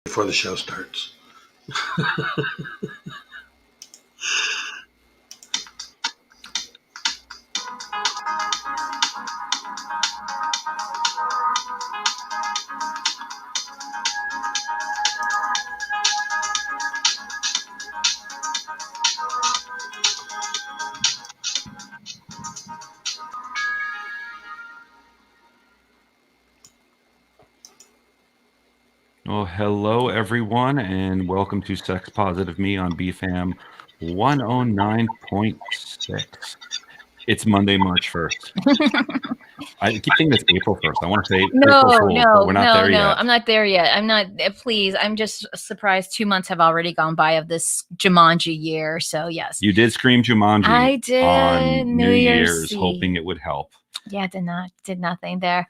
before the show starts. Well, hello everyone, and welcome to Sex Positive Me on BFAM 109.6. It's Monday, March 1st. I keep thinking it's April 1st. I want to say April Fool's, but we're not there yet. I'm not there yet. I'm not. Please, I'm just surprised 2 months have already gone by of this Jumanji year. So yes, You did scream Jumanji I did. on New Year's, Eve. hoping it would help. Yeah, did nothing there.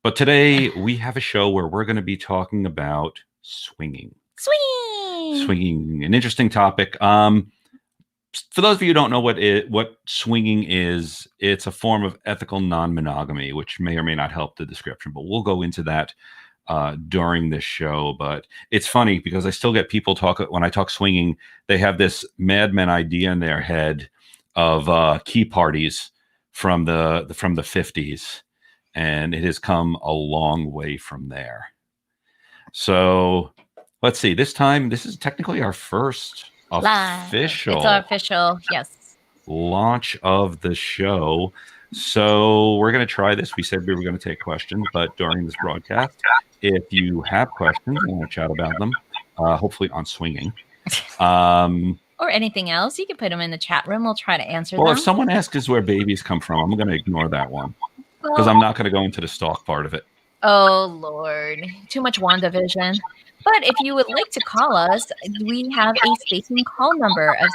But today we have a show where we're going to be talking about swinging. Swinging, an interesting topic. For those of you who don't know what swinging is, it's a form of ethical non-monogamy, which may or may not help the description, but we'll go into that during this show. But it's funny because I still get people when I talk swinging, they have this Mad Men idea in their head of key parties from the 50s. And it has come a long way from there. So let's see. This is technically our first official. It's our official, yes. Launch of the show. So we're going to try this. We said we were going to take questions, but during this broadcast, if you have questions and want to chat about them, hopefully on swinging, or anything else, you can put them in the chat room. We'll try to answer them. Or if someone asks us where babies come from, I'm going to ignore that one. Because I'm not going to go into the stalk part of it. Oh, Lord. Too much WandaVision. But if you would like to call us, we have a station call number of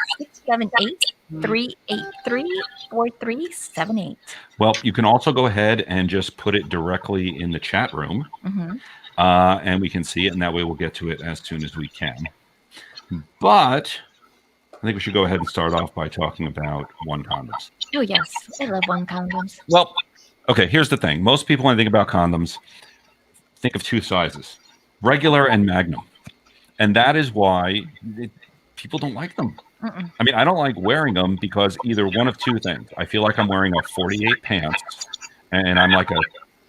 678-383-4378. Well, you can also go ahead and just put it directly in the chat room. Mm-hmm. And we can see it, and that way we'll get to it as soon as we can. But I think we should go ahead and start off by talking about one condoms. Oh, yes. I love one condoms. Well, okay, here's the thing. Most people, when they think about condoms, think of two sizes, regular and magnum. And that is why people don't like them. Mm-mm. I mean, I don't like wearing them because either one of two things. I feel like I'm wearing a 48 pants, and I'm like a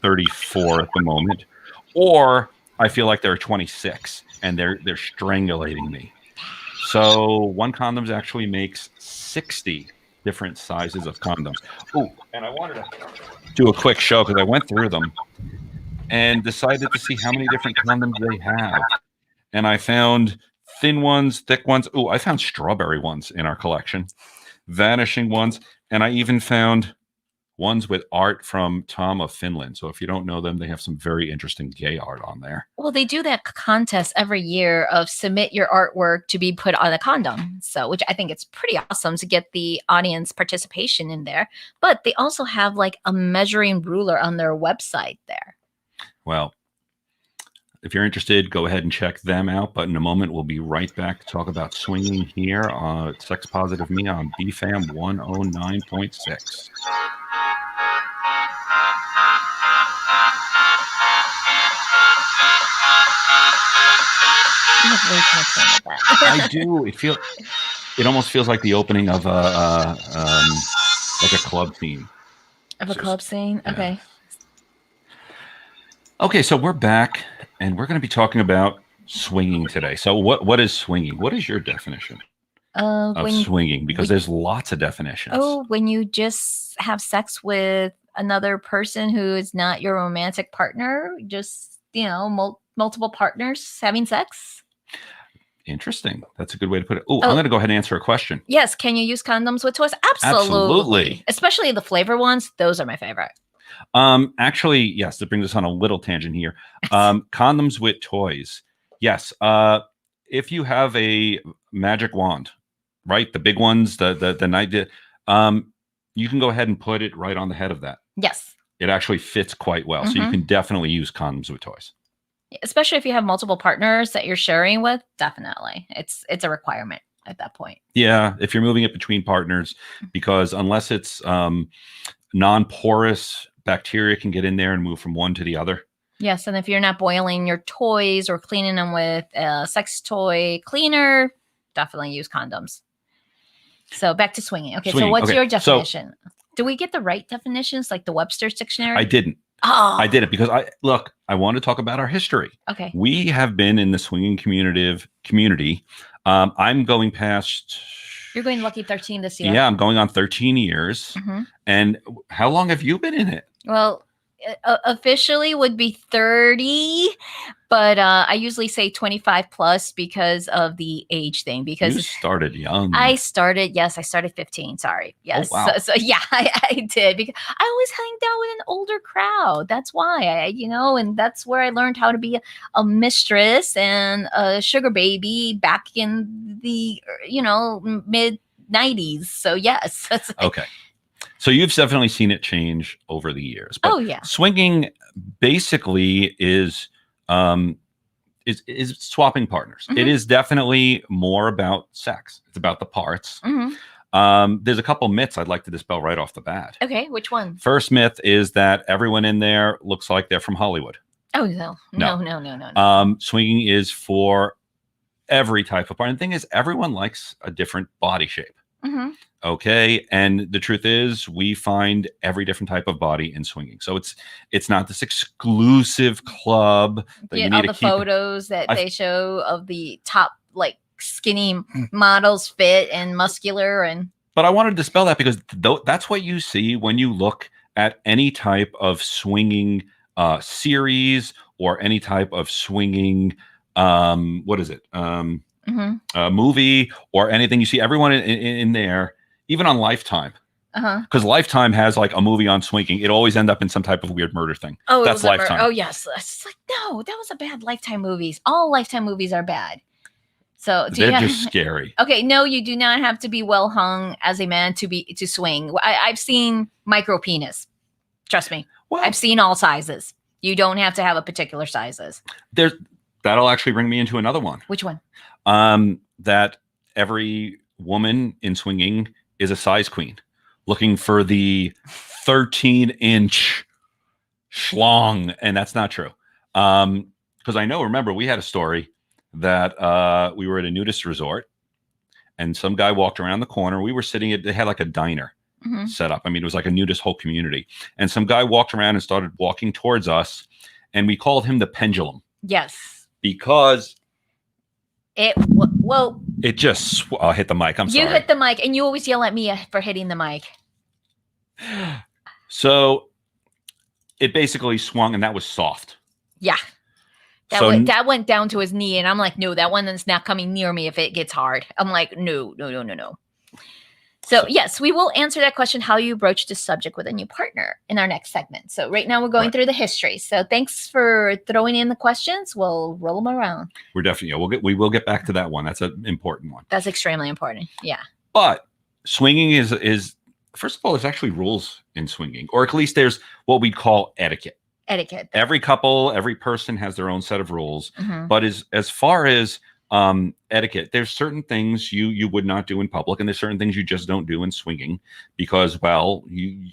34 at the moment. Or I feel like they're 26, and they're strangulating me. So one condoms actually makes 60 different sizes of condoms. Oh, and I wanted to do a quick show because I went through them and decided to see how many different condoms they have. And I found thin ones, thick ones. Oh, I found strawberry ones in our collection, vanishing ones. And I even found ones with art from Tom of Finland. So if you don't know them, they have some very interesting gay art on there. Well, they do that contest every year of submit your artwork to be put on a condom. So, which I think it's pretty awesome to get the audience participation in there. But they also have like a measuring ruler on their website there. Well, if you're interested, go ahead and check them out. But in a moment, we'll be right back to talk about swinging here on Sex Positive Me on BFAM 109.6. I do. It almost feels like the opening of like a club scene. Of a club scene? Yeah. Okay. Okay, so we're back, and we're going to be talking about swinging today. So what is swinging? What is your definition of swinging? Because there's lots of definitions. Oh, when you just have sex with another person who is not your romantic partner, just, multiple partners having sex. Interesting. That's a good way to put it. Oh, I'm going to go ahead and answer a question. Yes. Can you use condoms with toys? Absolutely. Especially the flavor ones. Those are my favorite. Actually, yes, that brings us on a little tangent here. Condoms with toys. Yes. If you have a magic wand, right? The big ones, the night, you can go ahead and put it right on the head of that. Yes. It actually fits quite well. Mm-hmm. So you can definitely use condoms with toys. Especially if you have multiple partners that you're sharing with, definitely. It's a requirement at that point. Yeah, if you're moving it between partners, because unless it's non-porous, bacteria can get in there and move from one to the other. Yes, and if you're not boiling your toys or cleaning them with a sex toy cleaner, definitely use condoms. So back to swinging. Okay, so Swinging, what's okay. your So- definition? Do we get the right definitions, like the Webster's dictionary? I didn't. Oh, I did it because I want to talk about our history. Okay. We have been in the swinging community. I'm going past. You're going lucky 13 this year. Yeah, I'm going on 13 years. Mhm. And how long have you been in it? Well, officially would be 30, but I usually say 25 plus because of the age thing. Because You started young. I started 15. Sorry. Yes. wow. So yeah, I did, because I always hanged out with an older crowd. That's why and that's where I learned how to be a mistress and a sugar baby back in the, mid 90s. So yes. Okay. So you've definitely seen it change over the years. But Oh yeah. swinging basically is swapping partners. Mhm. It is definitely more about sex. It's about the parts. Mhm. There's a couple myths I'd like to dispel right off the bat. Okay. Which one? First myth is that everyone in there looks like they're from Hollywood. Oh no. No. No. Swinging is for every type of part. And the thing is, everyone likes a different body shape. Mhm. Okay, and the truth is, we find every different type of body in swinging. So it's not this exclusive club that you All need the to keep. photos that I- they show of the top skinny models, fit and muscular, and But I wanted to dispel that because that's what you see when you look at any type of swinging series or any type of swinging. What is it? Mhm. Movie or anything. You see everyone in there, even on Lifetime. Uh-huh. Because Lifetime has like a movie on swinging. It always end up in some type of weird murder thing. Oh, That's Lifetime. Oh yes. It's like, no, that was a bad Lifetime movies. All Lifetime movies are bad. So They're just scary. Okay, no, you do not have to be well hung as a man to swing. I've seen micro penis. Trust me. Well, I've seen all sizes. You don't have to have a particular sizes. that'll actually bring me into another one. Which one? That every woman in swinging is a size queen, looking for the 13-inch schlong, and that's not true. Because remember, we had a story that we were at a nudist resort, and some guy walked around the corner. We were sitting they had like a diner Mhm. set up. I mean, it was like a nudist whole community, and some guy walked around and started walking towards us, and we called him the pendulum Yes. because Well, it just I'll hit the mic. I'm sorry. you hit the mic, and you always yell at me for hitting the mic. So it basically swung, and that was soft. Yeah. That went down to his knee, and I'm like, no, that one is not coming near me if it gets hard. I'm like, no. So yes, we will answer that question, how you broach the subject with a new partner, in our next segment. So right now we're going through the history. So thanks for throwing in the questions. We'll roll them around. We're definitely we will get back to that one. That's an important one. That's extremely important. Yeah. But swinging is first of all, there's actually rules in swinging, or at least there's what we call etiquette. Every couple, every person has their own set of rules. Mhm. But as far as etiquette, there's certain things you would not do in public, and there's certain things you just don't do in swinging because, well, you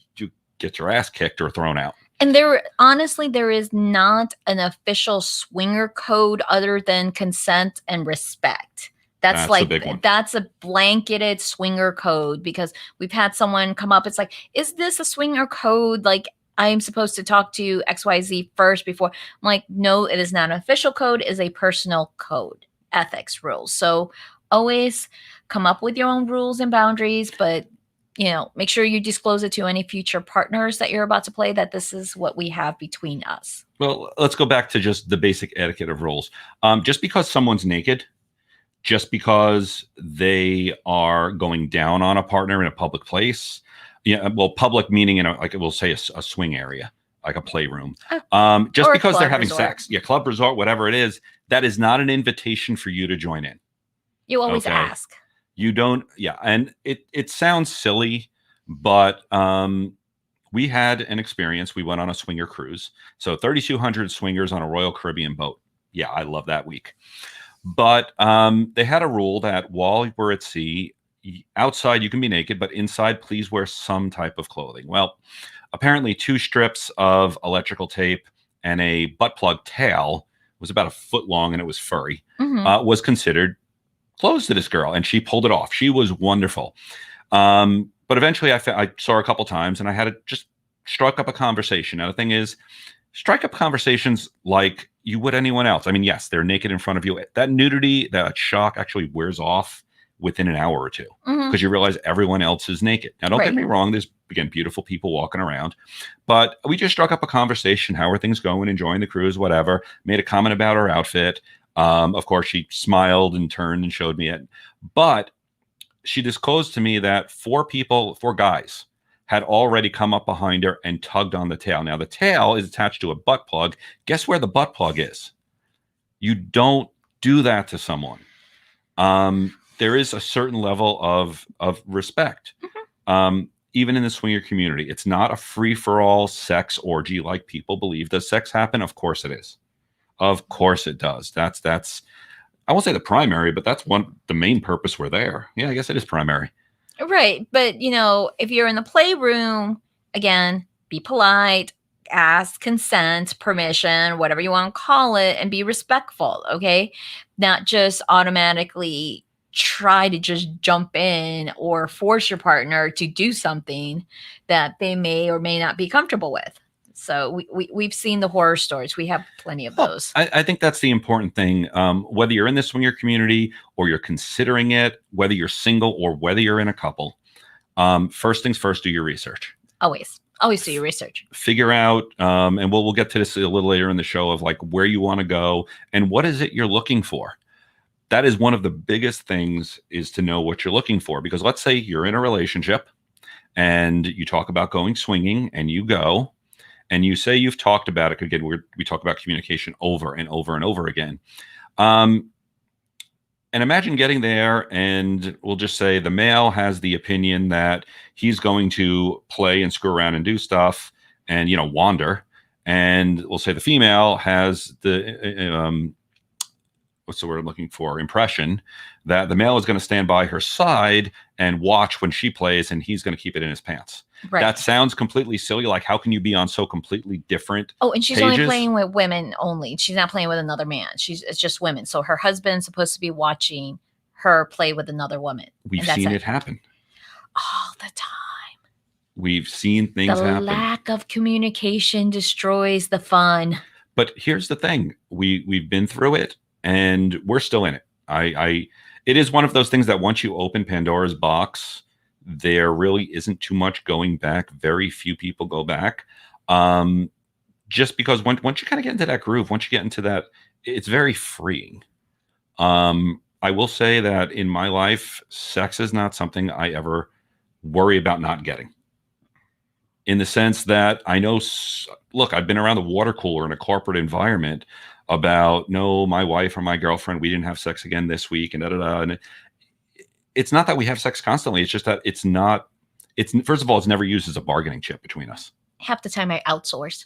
get your ass kicked or thrown out. And honestly, there is not an official swinger code other than consent and respect. That's a big one. That's a blanketed swinger code, because we've had someone come up. It's like, is this a swinger code? Like, I'm supposed to talk to XYZ first before. I'm like, no, it is not an official code. It is a personal code, ethics rules. So always come up with your own rules and boundaries, but make sure you disclose it to any future partners that you're about to play, that this is what we have between us. Well, let's go back to just the basic etiquette of rules. Just because someone's naked, just because they are going down on a partner in a public place, public meaning we'll say a swing area, like a playroom. Just because they're having sex, club resort, whatever it is, that is not an invitation for you to join in. You always ask. You don't, and it sounds silly, but we had an experience. We went on a swinger cruise, so 3,200 swingers on a Royal Caribbean boat. Yeah, I love that week. But they had a rule that while we're at sea, outside you can be naked, but inside please wear some type of clothing. Well, apparently 2 strips of electrical tape and a butt plug tail was about a foot long and it was furry, Mhm. was considered close to this girl, and she pulled it off. She was wonderful. But eventually I saw her a couple times and I had to just struck up a conversation. Now, the thing is, strike up conversations like you would anyone else. I mean, yes, they're naked in front of you. That nudity, that shock actually wears off within an hour or two Mhm. because you realize everyone else is naked. Now, don't Right. get me wrong. There's, again, beautiful people walking around, but we just struck up a conversation. How are things going? Enjoying the cruise, whatever. Made a comment about her outfit. Of course, she smiled and turned and showed me it. But she disclosed to me that four guys, had already come up behind her and tugged on the tail. Now, the tail is attached to a butt plug. Guess where the butt plug is? You don't do that to someone. There is a certain level of respect. Even in the swinger community, it's not a free-for-all sex orgy like people believe. Does sex happen? Of course it is. Of course it does. That's I won't say the primary, but that's the main purpose we're there. Yeah, I guess it is primary. Right. But, if you're in the playroom, again, be polite, ask consent, permission, whatever you want to call it, and be respectful. Okay. Not just automatically try to just jump in or force your partner to do something that they may or may not be comfortable with. So we've seen the horror stories. We have plenty of those. I think that's the important thing. Whether you're in the swinger community or you're considering it, whether you're single or whether you're in a couple, first things first, do your research. Always do your research. Figure out, and we'll get to this a little later in the show, of like where you want to go and what is it you're looking for. That is one of the biggest things, is to know what you're looking for. Because let's say you're in a relationship and you talk about going swinging and you go, and you say you've talked about it. Again, we talk about communication over and over and over again. And imagine getting there, and we'll just say the male has the opinion that he's going to play and screw around and do stuff and, wander. And we'll say the female has the, what's the word I'm looking for? Impression that the male is going to stand by her side and watch when she plays, and he's going to keep it in his pants. Right. That sounds completely silly. Like, how can you be on so completely different Oh, and she's pages? only playing with women only. She's not playing with another man. It's just women. So her husband's supposed to be watching her play with another woman. We've seen it happen all the time. We've seen things happen. The lack of communication destroys the fun. But here's the thing: we've been through it, and we're still in it. It is one of those things that once you open Pandora's box, there really isn't too much going back. Very few people go back. Just because once you kind of get into that groove, once you get into that, it's very freeing. I will say that in my life, sex is not something I ever worry about not getting. In the sense that I know, look, I've been around the water cooler in a corporate environment about, no, my wife or my girlfriend, we didn't have sex again this week, and da-da-da. And it's not that we have sex constantly. It's just that first of all, it's never used as a bargaining chip between us. Half the time I outsource.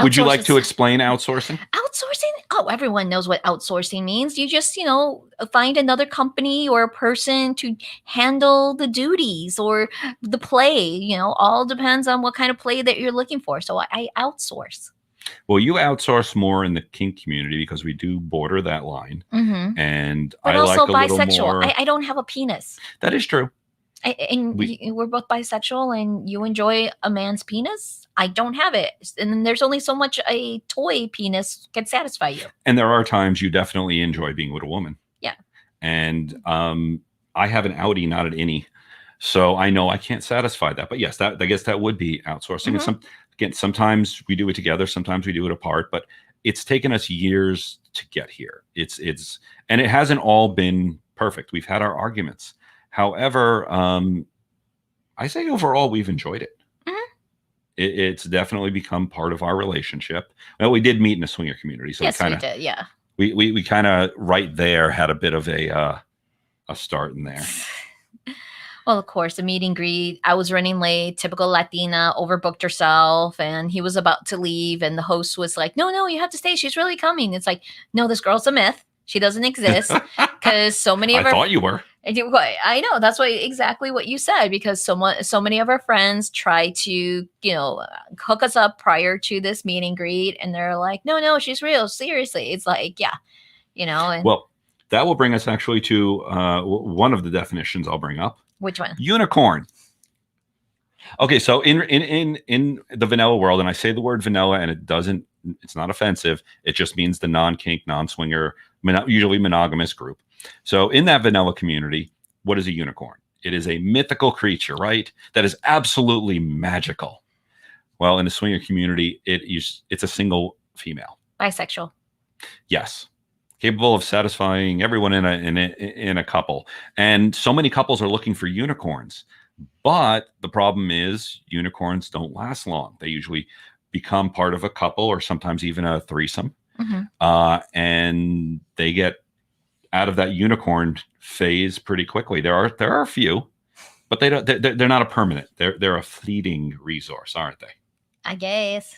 Would you like to explain outsourcing? Outsourcing? Oh, everyone knows what outsourcing means. You just, find another company or a person to handle the duties or the play. All depends on what kind of play that you're looking for. So I outsource. Well, you outsource more in the kink community because we do border that line. Mm-hmm. And but I also like a bisexual. little more. I don't have a penis. That is true. We're both bisexual, and you enjoy a man's penis. I don't have it, and then there's only so much a toy penis can satisfy you. And there are times you definitely enjoy being with a woman. Yeah. And I have an outie, not an innie, so I know I can't satisfy that. But yes, I guess that would be outsourcing. Mm-hmm. And sometimes we do it together, sometimes we do it apart. But it's taken us years to get here. And it hasn't all been perfect. We've had our arguments. However, I say overall we've enjoyed it. Mm-hmm. It's definitely become part of our relationship. Well, we did meet in a swinger community, so yes, we did. Yeah, we kind of right there had a bit of a start in there. Well, of course, a meet and greet. I was running late. Typical Latina, overbooked herself, and he was about to leave, and the host was like, "No, you have to stay. She's really coming." It's like, no, this girl's a myth. She doesn't exist. because so many of I our thought you were. I know that's exactly what you said, because so many of our friends try to hook us up prior to this meet and greet, and they're like, no, she's real, seriously. It's like, yeah, and Well, that will bring us actually to one of the definitions I'll bring up. which one? Unicorn. Okay, so in the vanilla world, and I say the word vanilla, and it's not offensive. It just means the non-kink, non-swinger, usually monogamous group. So in that vanilla community, what is a unicorn? It is a mythical creature, right? That is absolutely magical. Well, in the swinger community, it's a single female. Bisexual. Yes. Capable of satisfying everyone in a couple. And so many couples are looking for unicorns. But the problem is unicorns don't last long. They usually become part of a couple or sometimes even a threesome. And they get out of that unicorn phase pretty quickly. There are a few, but they're not a permanent. They're a fleeting resource, aren't they? I guess.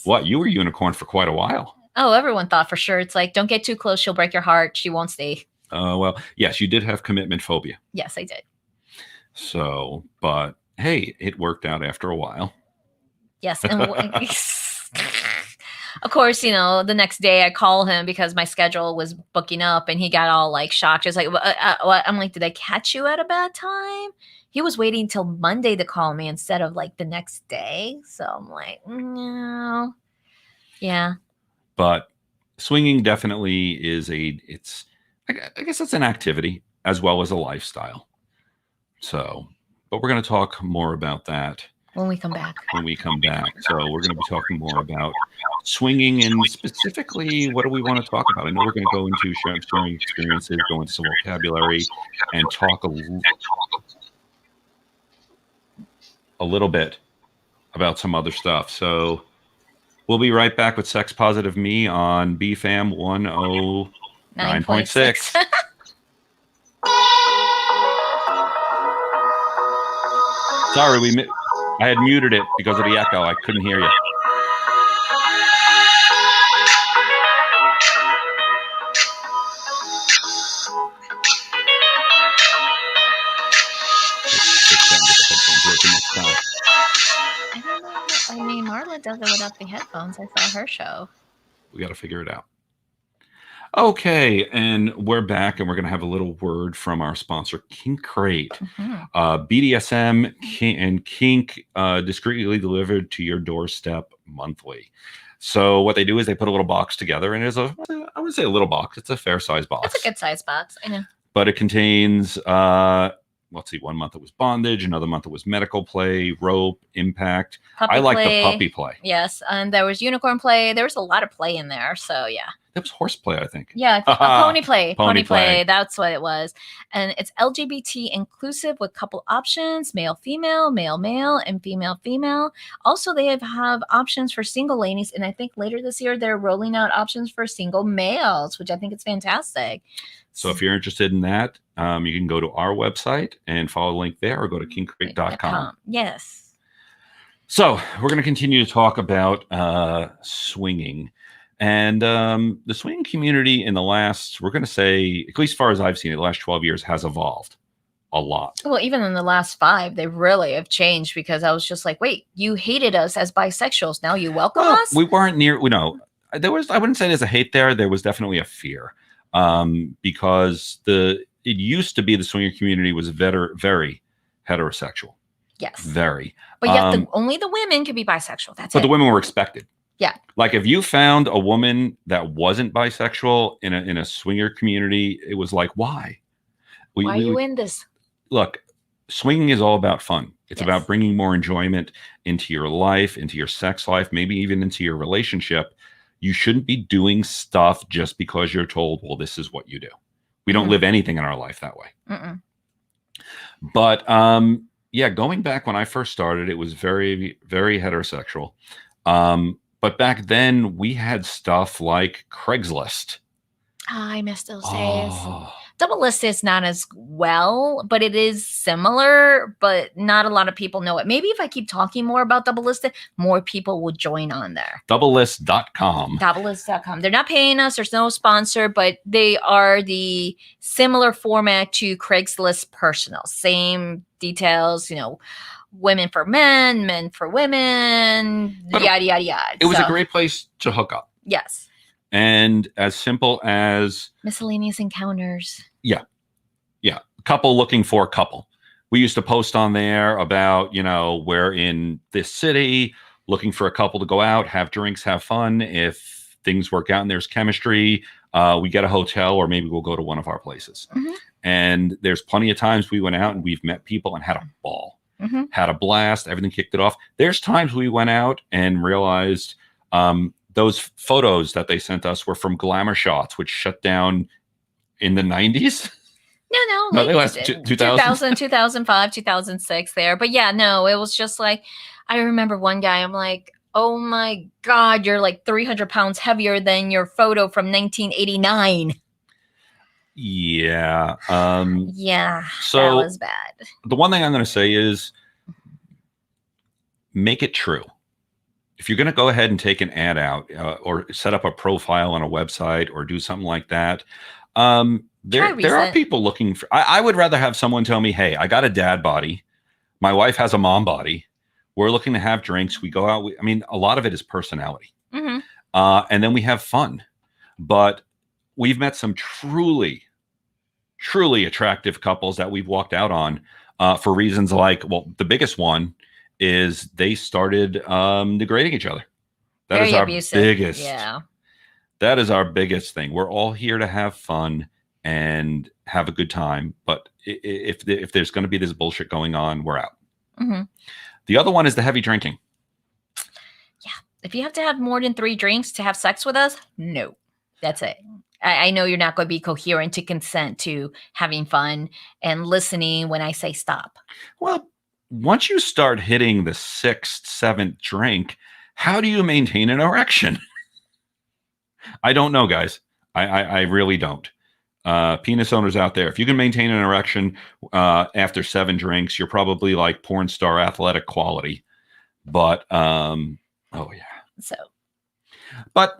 What? You were unicorn for quite a while. Oh, everyone thought for sure. It's like, don't get too close. She'll break your heart. She won't stay. Well, yes, you did have commitment phobia. Yes, I did. So, but hey, it worked out after a while. Yes. And of course, the next day I call him because my schedule was booking up, and he got all like shocked. Just like, what? I'm like, did I catch you at a bad time? He was waiting till Monday to call me instead of like the next day. So I'm like, no. Yeah. But swinging definitely is I guess it's an activity as well as a lifestyle. So, but we're going to talk more about that when we come back. So we're going to be talking more about swinging, and specifically, what do we want to talk about? I know we're going to go into sharing experiences, go into some vocabulary, and talk a little bit about some other stuff. So we'll be right back with Sex Positive Me on BFAM 109.6. Sorry, I had muted it because of the echo. I couldn't hear you. I mean, Marla does it without the headphones. I saw her show. We got to figure it out. Okay, and we're back, and we're going to have a little word from our sponsor, Kink Crate. BDSM and kink discreetly delivered to your doorstep monthly. So what they do is they put a little box together, and I would say a little box. It's a fair size box. It's a good size box, I know. But it contains, let's see, 1 month it was bondage, another month it was medical play, rope, impact. I like the puppy play. Yes, and there was unicorn play. There was a lot of play in there, so yeah. That was horseplay, I think. Yeah, pony play. Pony play. That's what it was. And it's LGBT inclusive with couple options: male, female, male, male, and female, female. Also, they have options for single ladies, and I think later this year they're rolling out options for single males, which I think is fantastic. So if you're interested in that, you can go to our website and follow the link there, or go to kinkcrate.com. Yes. So we're going to continue to talk about swinging. And the swinging community in the last, we're going to say, at least as far as I've seen it, the last 12 years has evolved a lot. Well, even in the last 5, they really have changed, because I was just like, wait, you hated us as bisexuals. Now you welcome us? We weren't near, I wouldn't say there's a hate there. There was definitely a fear, because it used to be the swinger community was very heterosexual. Yes. Very. But yet only the women could be bisexual. That's it. But the women were expected. Yeah. Like if you found a woman that wasn't bisexual in a swinger community, it was like, why? Why are you in this? Look, swinging is all about fun. It's about bringing more enjoyment into your life, into your sex life, maybe even into your relationship. You shouldn't be doing stuff just because you're told, well, this is what you do. We don't live anything in our life that way. But yeah, going back when I first started, it was very, very heterosexual. But back then we had stuff like Craigslist. I miss those days. Double list is not as well, but it is similar, but not a lot of people know it. Maybe if I keep talking more about double listed, more people will join on there. Doublelist.com. Doublelist.com. They're not paying us. There's no sponsor, but they are the similar format to Craigslist Personal. Same details, women for men, men for women, But yada, yada, yada. It was a great place to hook up. Yes. And as simple as miscellaneous encounters. Yeah. Couple looking for a couple. We used to post on there about, we're in this city looking for a couple to go out, have drinks, have fun. If things work out and there's chemistry, we get a hotel or maybe we'll go to one of our places. Mm-hmm. And there's plenty of times we went out and we've met people and had a ball, had a blast, everything kicked it off. There's times we went out and realized those photos that they sent us were from Glamour Shots, which shut down in the 90s. No, they lasted 2000, 2005, 2006 there. But yeah, no, it was just like, I remember one guy, I'm like, oh my God, you're like 300 pounds heavier than your photo from 1989. Yeah. Yeah, so that was bad. The one thing I'm going to say is make it true. If you're going to go ahead and take an ad out or set up a profile on a website or do something like that, there are people looking for. I would rather have someone tell me, "Hey, I got a dad body. My wife has a mom body. We're looking to have drinks. We go out. A lot of it is personality, and then we have fun. But we've met some truly, truly attractive couples that we've walked out on for reasons like, well, the biggest one is they started degrading each other. That is our biggest. Yeah. That is our biggest thing. We're all here to have fun and have a good time. But if there's going to be this bullshit going on, we're out. The other one is the heavy drinking. Yeah. If you have to have more than 3 drinks to have sex with us, no. That's it. I know you're not going to be coherent to consent to having fun and listening when I say stop. Well, once you start hitting the 6th, 7th drink, how do you maintain an erection? I don't know, guys. I really don't. Penis owners out there, if you can maintain an erection after 7 drinks, you're probably like porn star athletic quality. But, oh yeah. So. But,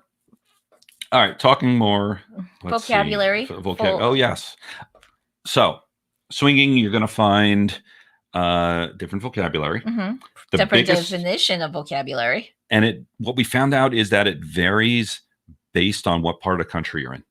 all right, talking more. Vocabulary. Oh, yes. So, swinging, you're going to find different vocabulary. Different definition of vocabulary. And what we found out is that it varies based on what part of the country you're in.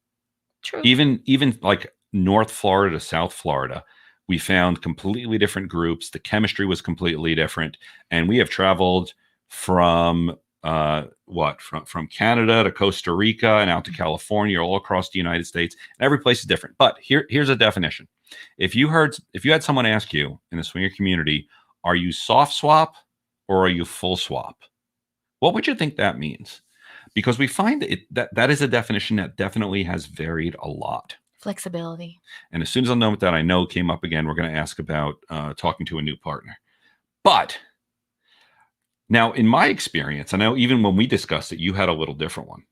True. Even like North Florida to South Florida, we found completely different groups. The chemistry was completely different. And we have traveled from from Canada to Costa Rica and out to California, all across the United States. And every place is different. But here's a definition. If you had someone ask you in the swinger community, are you soft swap or are you full swap? What would you think that means? Because we find that is a definition that definitely has varied a lot. Flexibility. And as soon as I know what that I know came up again, we're going to ask about talking to a new partner. But now, in my experience, I know even when we discussed it, you had a little different one.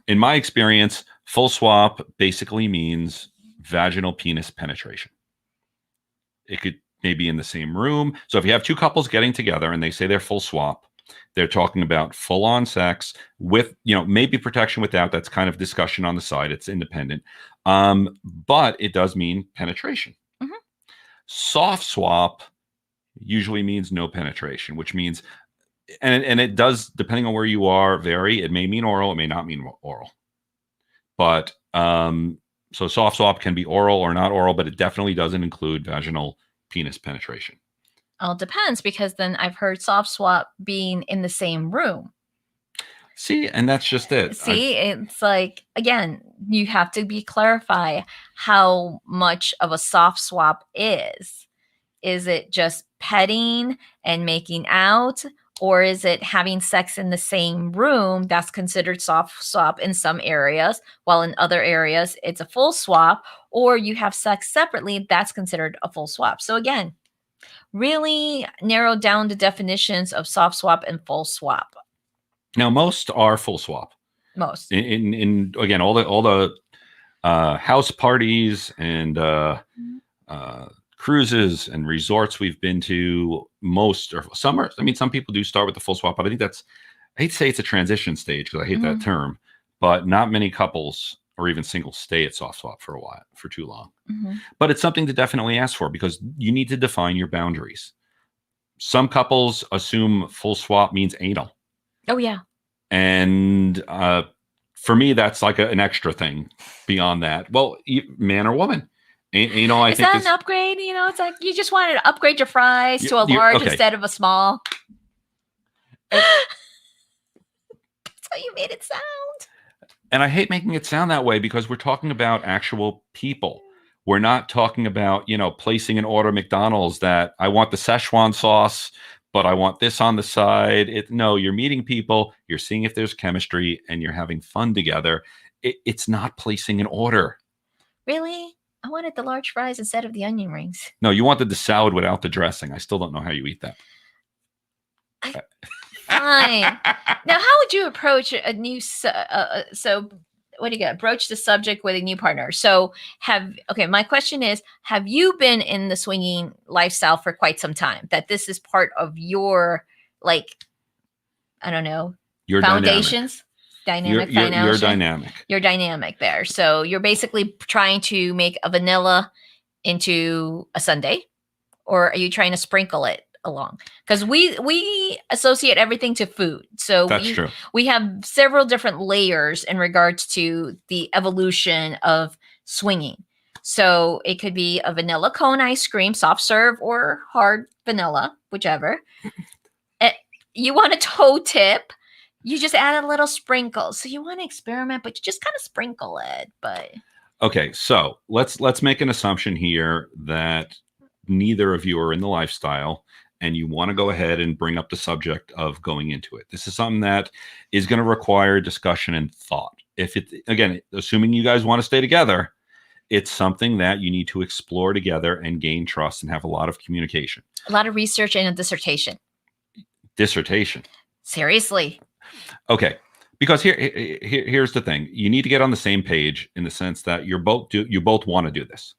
In my experience, full swap basically means vaginal penis penetration. It could maybe in the same room. So if you have 2 couples getting together and they say they're full swap, they're talking about full-on sex with, maybe protection without. That's kind of discussion on the side. It's independent. But it does mean penetration. Soft swap usually means no penetration, which means, and it does, depending on where you are, vary. It may mean oral. It may not mean oral. But so soft swap can be oral or not oral, but it definitely doesn't include vaginal penis penetration. Well, it depends, because then I've heard soft swap being in the same room. See, and that's just it. It's like, again, you have to clarify how much of a soft swap is. Is it just petting and making out? Or is it having sex in the same room? That's considered soft swap in some areas, while in other areas it's a full swap. Or you have sex separately, that's considered a full swap. So again, really narrow down the definitions of soft swap and full swap. Now, most are full swap. Most. In again, all the house parties and cruises and resorts we've been to, most or some people do start with the full swap, but I think I hate to say it's a transition stage because I hate that term, but not many couples or even singles stay at soft swap for too long. But it's something to definitely ask for because you need to define your boundaries. Some couples assume full swap means anal. Oh yeah. And for me, that's like an extra thing beyond that. Well, man or woman. I Is think that an upgrade? It's like you just wanted to upgrade your fries to a large instead of a small. That's how you made it sound. And I hate making it sound that way because we're talking about actual people. We're not talking about, placing an order McDonald's that I want the Szechuan sauce, but I want this on the side. No, you're meeting people, you're seeing if there's chemistry, and you're having fun together. It's not placing an order. Really? I wanted the large fries instead of the onion rings. No, you wanted the salad without the dressing. I still don't know how you eat that. Fine. Now, how would you approach a new? So, what do you got? Broach the subject with a new partner. So, my question is: have you been in the swinging lifestyle for quite some time? That this is part of your, I don't know, your foundations. Dynamic. You're dynamic. You're dynamic there. So you're basically trying to make a vanilla into a sundae, or are you trying to sprinkle it along? Because we associate everything to food. So that's true. We have several different layers in regards to the evolution of swinging. So it could be a vanilla cone ice cream, soft serve, or hard vanilla, whichever. You want a toe tip. You just add a little sprinkle. So you want to experiment, but you just kind of sprinkle it. But okay, so let's make an assumption here that neither of you are in the lifestyle and you want to go ahead and bring up the subject of going into it. This is something that is going to require discussion and thought. Again, assuming you guys want to stay together, it's something that you need to explore together and gain trust and have a lot of communication. A lot of research and a dissertation. Dissertation. Seriously. Okay, because here's the thing: you need to get on the same page in the sense that you both want to do this.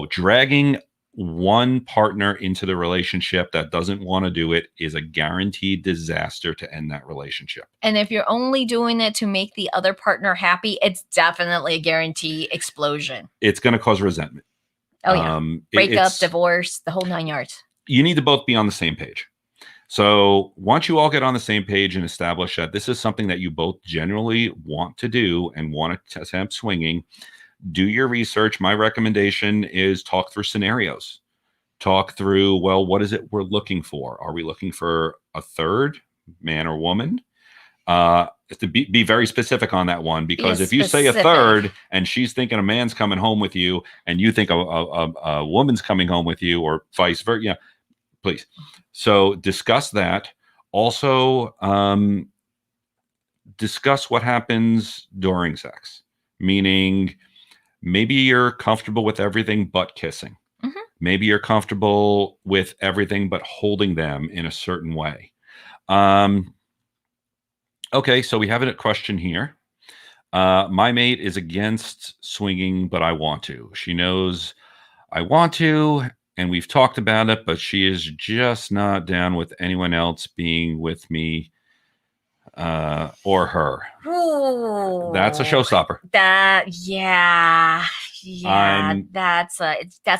Dragging one partner into the relationship that doesn't want to do it is a guaranteed disaster to end that relationship. And if you're only doing it to make the other partner happy, it's definitely a guarantee explosion. It's going to cause resentment. Oh yeah, breakup, divorce, the whole 9 yards. You need to both be on the same page. So once you all get on the same page and establish that this is something that you both genuinely want to do and want to attempt swinging, do your research. My recommendation is talk through scenarios. Talk through, well, what is it we're looking for? Are we looking for a third, man or woman? To be very specific on that one, because if you say a third and she's thinking a man's coming home with you and you think a woman's coming home with you, or vice versa, please. So discuss that. Also, discuss what happens during sex, meaning maybe you're comfortable with everything but kissing. Maybe you're comfortable with everything but holding them in a certain way. Okay, so we have a question here. My mate is against swinging, but I want to. She knows I want to, and we've talked about it, but she is just not down with anyone else being with me or her. Ooh, that's a showstopper. That's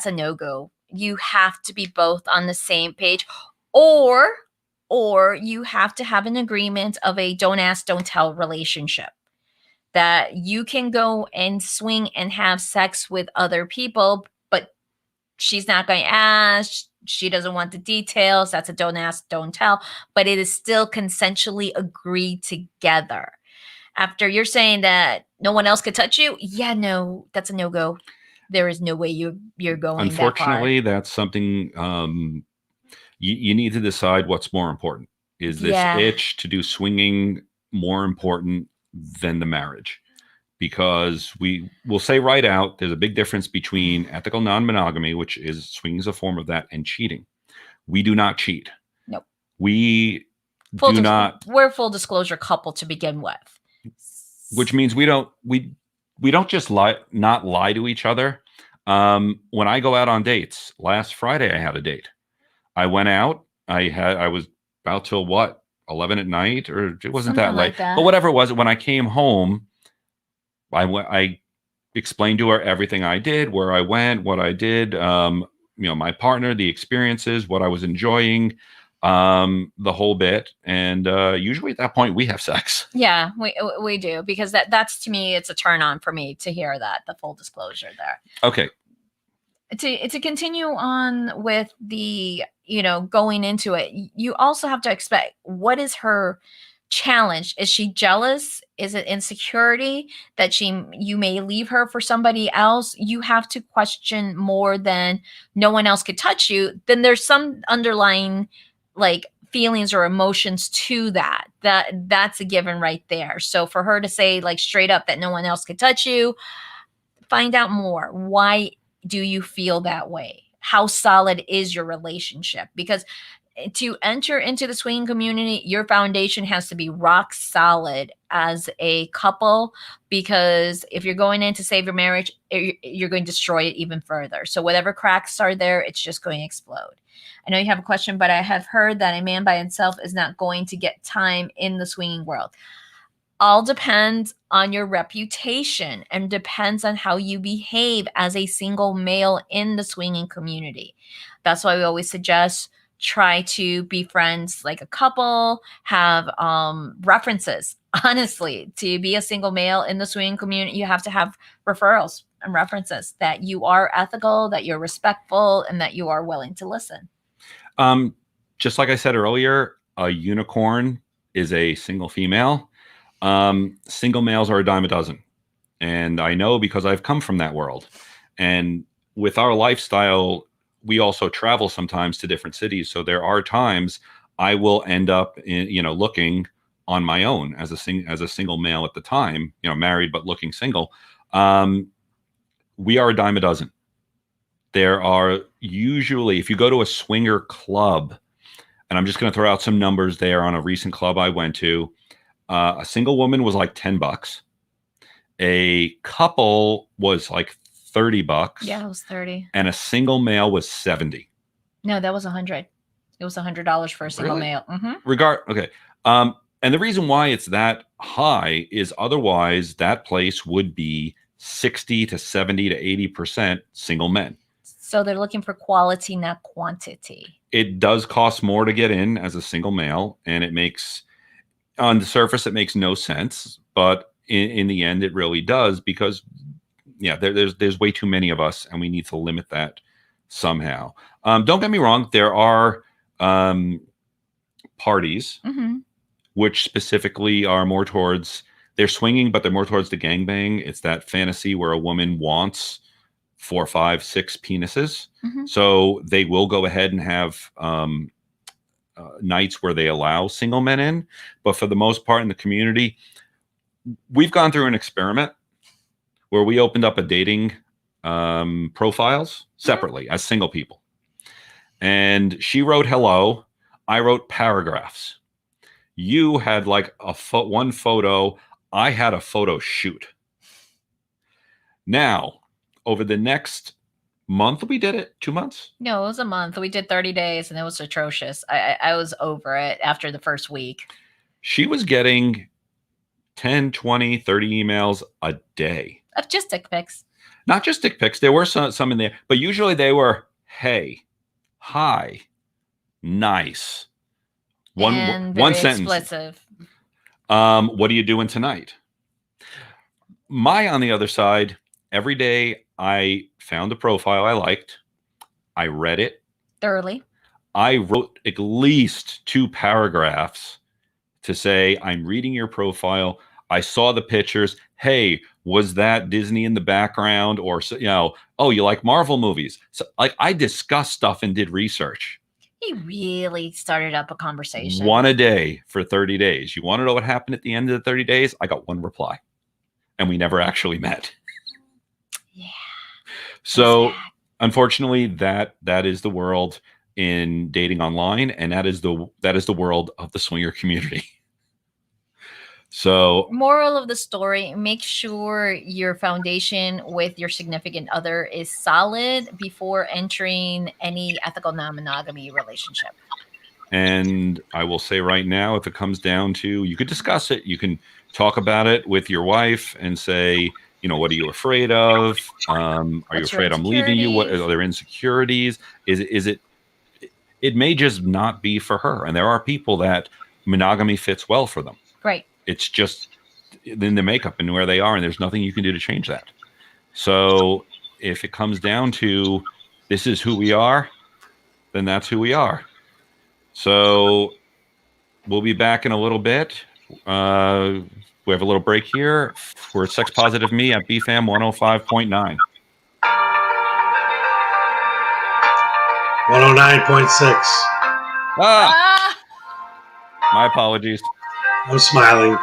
a no-go. You have to be both on the same page, or you have to have an agreement of a don't ask, don't tell relationship, that you can go and swing and have sex with other people, but she's not going to ask. She doesn't want the details. That's a don't ask, don't tell, but it is still consensually agreed together. After you're saying that no one else could touch you, no, that's a no-go. There is no way you're going. Unfortunately, that's something you need to decide what's more important. Is this itch to do swinging more important than the marriage? Because we will say right out, there's a big difference between ethical non-monogamy, which is swinging is a form of that, and cheating. We do not cheat. Nope. We're full disclosure couple to begin with. Which means we we don't just not lie to each other. When I go out on dates, last Friday I had a date. I went out. I was out till what, 11 at night, or it wasn't Something that late, like that. but whatever it was. When I came home, I explained to her everything I did, where I went, what I did, my partner, the experiences, what I was enjoying, the whole bit. And usually at that point we have sex. Yeah, we do, because that's, to me, it's a turn on for me to hear that, the full disclosure there. Okay. To continue on with the, going into it, you also have to expect, what is her challenge? Is she jealous? Is it insecurity that you may leave her for somebody else? You have to question more than no one else could touch you. Then there's some underlying, like, feelings or emotions to that's a given right there. So for her to say, like, straight up that no one else could touch you, find out more. Why do you feel that way? How solid is your relationship? Because to enter into the swinging community, your foundation has to be rock solid as a couple, because if you're going in to save your marriage, you're going to destroy it even further. So whatever cracks are there, it's just going to explode. I know you have a question, but I have heard that a man by himself is not going to get time in the swinging world. All depends on your reputation and depends on how you behave as a single male in the swinging community. That's why we always suggest try to be friends like a couple, have references. Honestly, to be a single male in the swinging community, you have to have referrals and references that you are ethical, that you're respectful, and that you are willing to listen. Just like I said earlier, a unicorn is a single female. Single males are a dime a dozen. And I know because I've come from that world. And with our lifestyle, we also travel sometimes to different cities. So there are times I will end up looking on my own as a single male at the time, married, but looking single. We are a dime a dozen. There are usually, if you go to a swinger club, and I'm just going to throw out some numbers there on a recent club I went to, a single woman was like $10. A couple was like $30. Yeah, it was 30. And a single male was 70. No, that was 100. It was $100 for a single Really? male. Mm-hmm. Okay. And the reason why it's that high is otherwise that place would be 60 to 70 to 80% single men. So they're looking for quality, not quantity. It does cost more to get in as a single male, and it makes, on the surface, it makes no sense, but in the end, it really does, because there's way too many of us, and we need to limit that somehow. Don't get me wrong, there are parties which specifically are more towards, they're swinging, but they're more towards the gangbang. It's that fantasy where a woman wants 4, 5, 6 penises. So they will go ahead and have nights where they allow single men in. But for the most part in the community, we've gone through an experiment where we opened up a dating profiles separately as single people. And she wrote hello. I wrote paragraphs. You had like one photo. I had a photo shoot. Now, over the next month, we did it 2 months. No, it was a month. We did 30 days and it was atrocious. I was over it after the first week. She was getting 10, 20, 30 emails a day. Of just dick pics. Not just dick pics. There were some in there, but usually they were, hey, hi, nice. One sentence. Explicit. What are you doing tonight? On the other side, every day I found a profile I liked. I read it thoroughly. I wrote at least 2 paragraphs to say, I'm reading your profile. I saw the pictures. Hey, was that Disney in the background? Or, oh, you like Marvel movies? So, like, I discussed stuff and did research. He really started up a conversation. One a day for 30 days. You want to know what happened at the end of the 30 days? I got 1 reply. And we never actually met. Yeah. So, unfortunately, that is the world in dating online, and that is the world of the swinger community. So, moral of the story, make sure your foundation with your significant other is solid before entering any ethical non-monogamy relationship. and I will say right now, if it comes down to, you could discuss it, you can talk about it with your wife and say, what are you afraid of? Are you What's your afraid I'm leaving you? What insecurities? are there insecurities? Is it? It may just not be for her, and there are people that monogamy fits well for them. Right. It's just in the makeup and where they are, and there's nothing you can do to change that. So if it comes down to this is who we are, then that's who we are. So we'll be back in a little bit. We have a little break here for Sex Positive Me at BFAM 105.9. 109.6. Ah! My apologies. I'm smiling.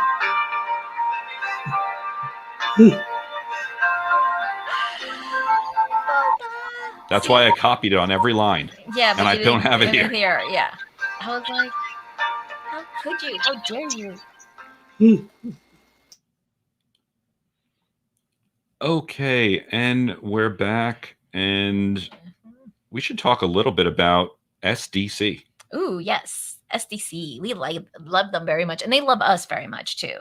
That's why I copied it on every line. Yeah, but and I you don't didn't have it put here. Yeah. I was like, how could you? How dare you? Okay, and we're back, and we should talk a little bit about SDC. Ooh, yes. SDC. We love them very much, and they love us very much too.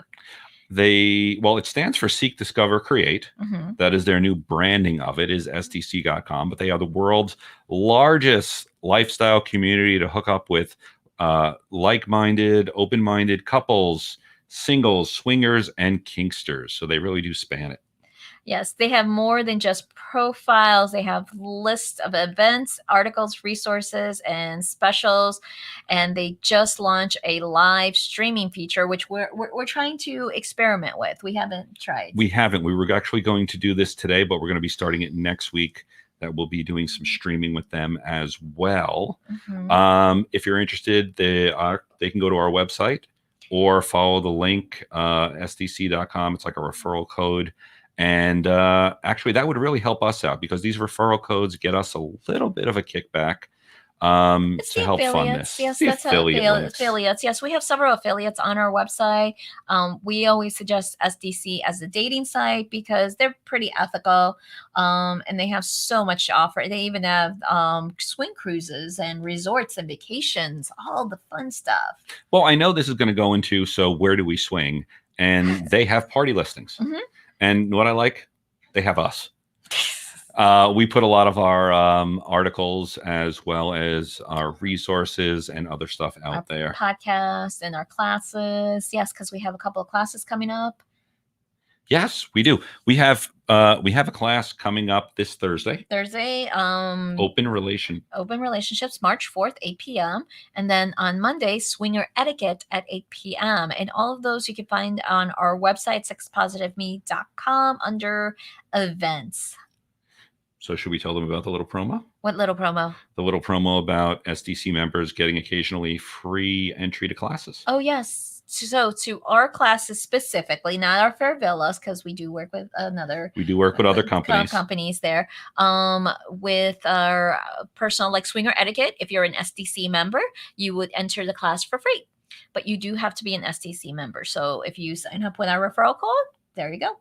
It stands for Seek, Discover, Create. Mm-hmm. That is their new branding of it, is SDC.com. But they are the world's largest lifestyle community to hook up with like-minded, open-minded couples, singles, swingers, and kinksters. So they really do span it. Yes, they have more than just profiles. They have lists of events, articles, resources, and specials. And they just launched a live streaming feature, which we're trying to experiment with. We haven't tried. We haven't. We were actually going to do this today, but we're going to be starting it next week. That we'll be doing some streaming with them as well. Mm-hmm. If you're interested, they can go to our website or follow the link, sdc.com. It's like a referral code. And actually, that would really help us out because these referral codes get us a little bit of a kickback to help fund this. Yes, the that's affiliates. Yes, we have several affiliates on our website. We always suggest SDC as a dating site because they're pretty ethical, and they have so much to offer. They even have swing cruises and resorts and vacations, all the fun stuff. Well, I know this is going to go into, so where do we swing? And they have party listings. Mm-hmm. And what I like, they have us. We put a lot of our articles as well as our resources and other stuff out there. Podcasts and our classes. Yes, because we have a couple of classes coming up. Yes, we do. We have a class coming up this Thursday. Open relationships, March 4th, 8 p.m. And then on Monday, swinger etiquette at 8 p.m. And all of those you can find on our website, sexpositiveme.com under events. So should we tell them about the little promo? What little promo? The little promo about SDC members getting occasionally free entry to classes. Oh, yes. So to our classes specifically, not our Fair Villas, because we do work with We do work with other companies. Companies there. With our personal like swinger etiquette, if you're an SDC member, you would enter the class for free. But you do have to be an SDC member. So if you sign up with our referral code, there you go.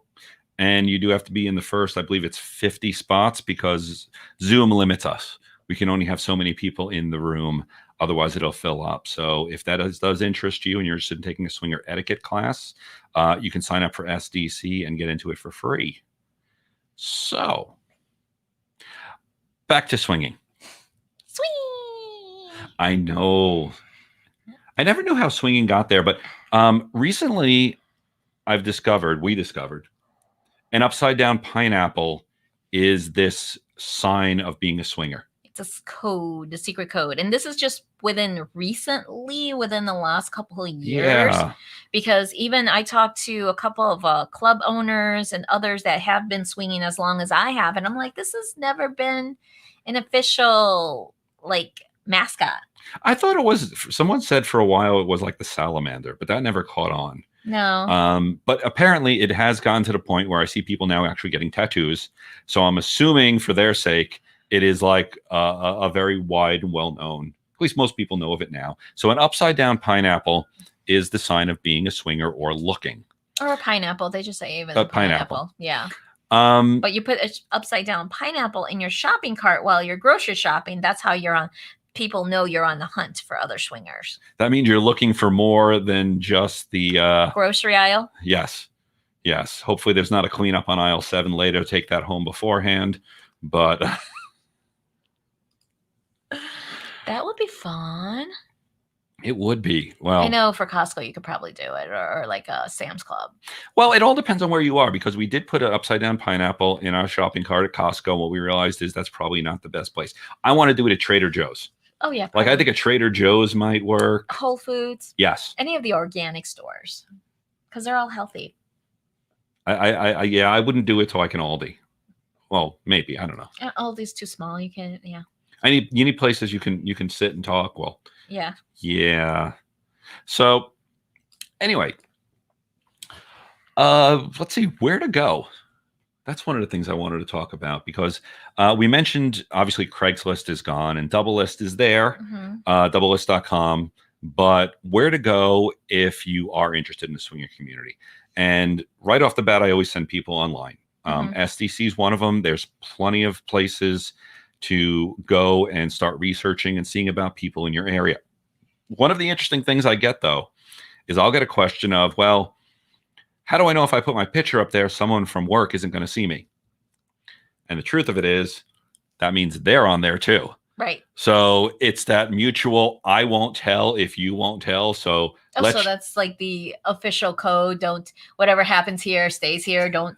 And you do have to be in the first, I believe it's 50 spots because Zoom limits us. We can only have so many people in the room. Otherwise, it'll fill up. So if that does interest you and you're interested in taking a swinger etiquette class, you can sign up for SDC and get into it for free. So back to swinging. Swing! I know. I never knew how swinging got there, but recently we discovered an upside down pineapple is this sign of being a swinger. It's a code, a secret code. And this is just within the last couple of years. Yeah. Because even I talked to a couple of club owners and others that have been swinging as long as I have. And I'm like, this has never been an official like mascot. I thought it was, someone said for a while it was like the salamander, but that never caught on. No. But apparently it has gotten to the point where I see people now actually getting tattoos. So I'm assuming for their sake, it is like a very wide and well-known, at least most people know of it now. So an upside down pineapple is the sign of being a swinger or looking. Or a pineapple. They just say even A a pineapple. pineapple. Yeah. Um, But you put an upside down pineapple in your shopping cart while you're grocery shopping. That's how you're on. People know you're on the hunt for other swingers. that means you're looking for more than just the Grocery aisle. yes. Yes. Hopefully there's not a cleanup on aisle 7 later. Take that home beforehand. But That would be fun. it would be. Well, I know for Costco you could probably do it, or like a Sam's Club. well, it all depends on where you are, because we did put an upside down pineapple in our shopping cart at Costco. And what we realized is that's probably not the best place. I want to do it at Trader Joe's. Oh yeah. Like, I probably. think a Trader Joe's might work. Whole Foods. Yes. Any of the organic stores, because they're all healthy. Yeah, I wouldn't do it till I can Aldi. Well, maybe, I don't know. And Aldi's too small. You can, yeah. You need places you can sit and talk. Well, Yeah. yeah. So anyway, let's see where to go. That's one of the things I wanted to talk about, because we mentioned obviously Craigslist is gone and Double List is there, doublelist.com. But where to go if you are interested in the swinger community? And right off the bat, I always send people online. SDC is one of them. There's plenty of places to go and start researching and seeing about people in your area. One of the interesting things I get, though, is I'll get a question of, well, how do I know if I put my picture up there, someone from work isn't going to see me? And the truth of it is, that means they're on there too. Right. So it's that mutual, I won't tell if you won't tell. So so that's like the official code. Don't, whatever happens here stays here. Don't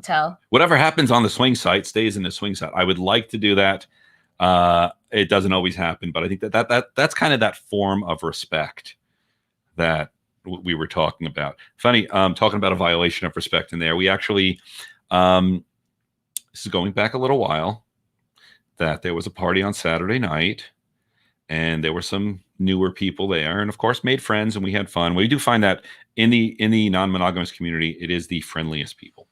tell. Whatever happens on the swing site stays in the swing site. I would like to do that. It doesn't always happen, but I think that's kind of that form of respect that we were talking about. Funny, talking about a violation of respect in there. We actually, this is going back a little while, that there was a party on Saturday night, and there were some newer people there, and of course made friends, and we had fun. We do find that in the non-monogamous community, it is the friendliest people.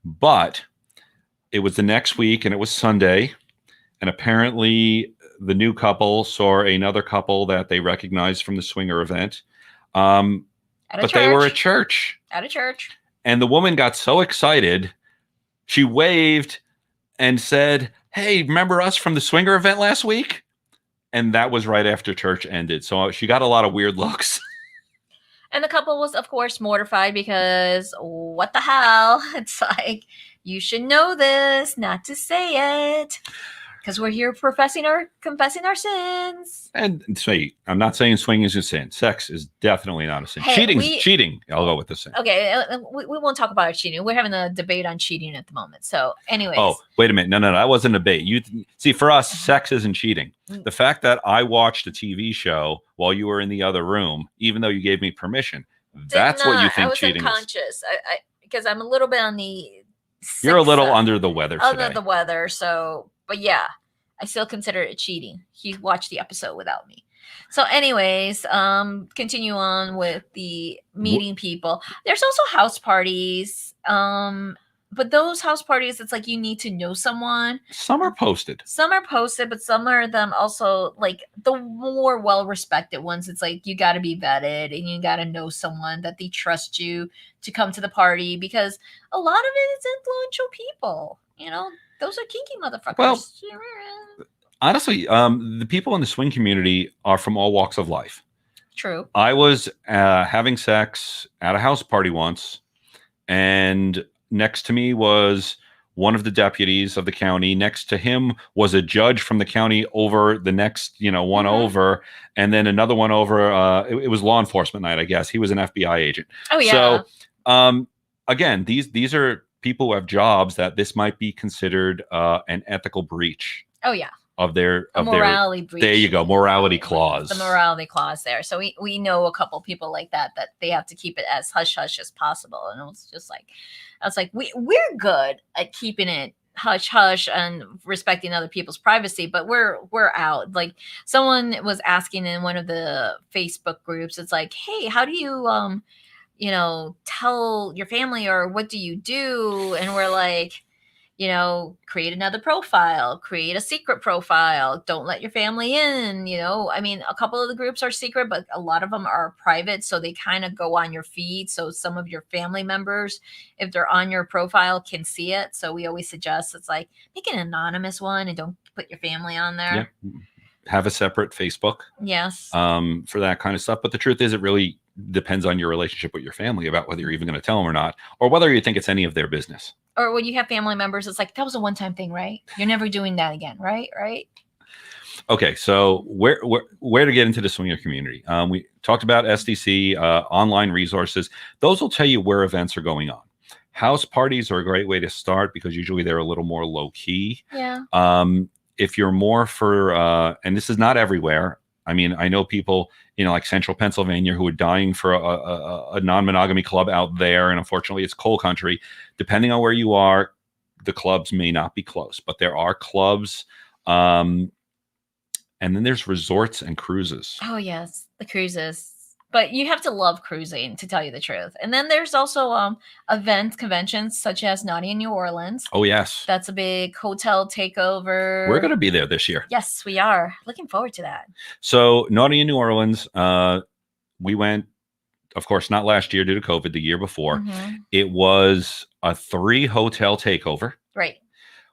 But it was the next week, and it was Sunday, and apparently the new couple saw another couple that they recognized from the swinger event. They were at church. At a church. And the woman got so excited, she waved and said, "Hey, remember us from the swinger event last week?" And that was right after church ended. So she got a lot of weird looks. And the couple was, of course, mortified, because what the hell? It's like, you should know this, not to say it, because we're here confessing our sins. And say, I'm not saying swinging is a sin. Sex is definitely not a sin. Hey, cheating. I'll go with the sin. Okay, we won't talk about cheating. We're having a debate on cheating at the moment. So, anyways. Oh, wait a minute. No, that wasn't a debate. You see, for us, sex isn't cheating. The fact that I watched a TV show while you were in the other room, even though you gave me permission, that's what you think cheating is. I was unconscious. Because I'm a little bit on the You're a little under the weather today. Under the weather, so, but yeah, I still consider it cheating. He watched the episode without me. So anyways, continue on with the meeting people. There's also house parties. But those house parties, it's like you need to know someone. Some are posted. But some are them also, like the more well-respected ones. It's like you got to be vetted, and you got to know someone that they trust you to come to the party, because a lot of it is influential people. You know, those are kinky motherfuckers. Well, honestly, the people in the swing community are from all walks of life. True. I was having sex at a house party once, and next to me was one of the deputies of the county. Next to him was a judge from the county over the next, one over, and then another one over. It was law enforcement night, I guess. He was an FBI agent. Oh yeah. So, again, these are people who have jobs that this might be considered an ethical breach. Oh yeah. Of their morality breach. There you go, morality clause. The morality clause there. So we know a couple people like that they have to keep it as hush hush as possible. And it was just like, I was like, we're good at keeping it hush hush and respecting other people's privacy, but we're out. Like, someone was asking in one of the Facebook groups, it's like, hey, how do you tell your family, or what do you do? And we're like, you know, create another profile, create a secret profile, don't let your family in, you know. I mean, a couple of the groups are secret, but a lot of them are private, so they kind of go on your feed, so some of your family members, if they're on your profile, can see it. So we always suggest it's like make an anonymous one and don't put your family on there. Yeah. Have a separate Facebook Yes. for that kind of stuff. But the truth is, it really depends on your relationship with your family about whether you're even going to tell them or not, or whether you think it's any of their business. Or when you have family members, it's like, that was a one-time thing, right? You're never doing that again, right? Right. Okay, so where to get into the swinger community? We talked about SDC, online resources. Those will tell you where events are going on. House parties are a great way to start because usually they're a little more low key. Yeah. If you're more for, and this is not everywhere. I mean, I know people, you know, like Central Pennsylvania who are dying for a non-monogamy club out there. And unfortunately, it's coal country. Depending on where you are, the clubs may not be close, but there are clubs. And then there's resorts and cruises. Oh, yes, the cruises. But you have to love cruising, to tell you the truth. And then there's also event conventions such as Naughty in New Orleans. Oh, yes. That's a big hotel takeover. We're going to be there this year. Yes, we are. Looking forward to that. So Naughty in New Orleans, we went, of course, not last year due to COVID, the year before. Mm-hmm. It was a 3-hotel takeover. Right.